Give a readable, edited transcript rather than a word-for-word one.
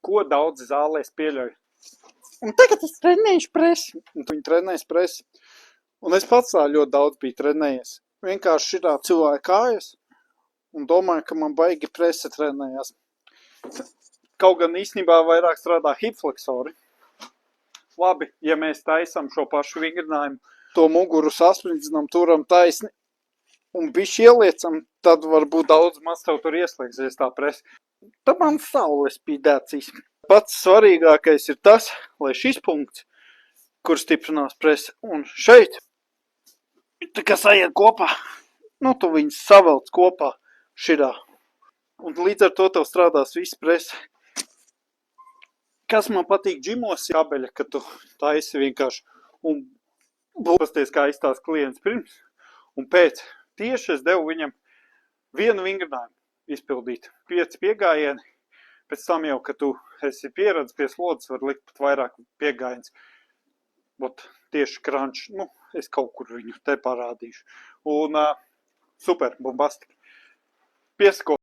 ko daudz zālēs pieļauj. Un tagad es trenējuši presi. Un viņi trenēs presi. Un es pats tā ļoti daudz biju trenējies. Vienkārši šitā cilvēka kājas un domāju, ka man baigi prese trenējās. Kaut gan īstenībā vairāk strādā hipfleksori. Labi, ja mēs taisam šo pašu vingrinājumu, to muguru sasprindzinam, turam taisni un bišķi ieliecam, tad varbūt daudz maz tev tur ieslēgsies tā presa. Tad man saules pīdēcīs. Pats svarīgākais ir tas, lai šis punkts, kur stiprinās presa, un šeit, tā kā sajiet kopā, nu tu viņus savelc kopā šitā. Un līdz ar to tev strādās viss presa. Kas man patīk džimos, kabeļa, ka tu taisi vienkārši un pasties, kā izstās klients pirms un pēc. Tieši es devu viņam vienu vingrinājumu izpildīt, 5 piegājieni, pēc tam jau, ka tu esi pieradis pie slodzes, var likt pat vairāk piegājiens. Ot, tieši crunch, nu, es kaut kur viņu te parādīšu. Un super, bombastika. Piesako.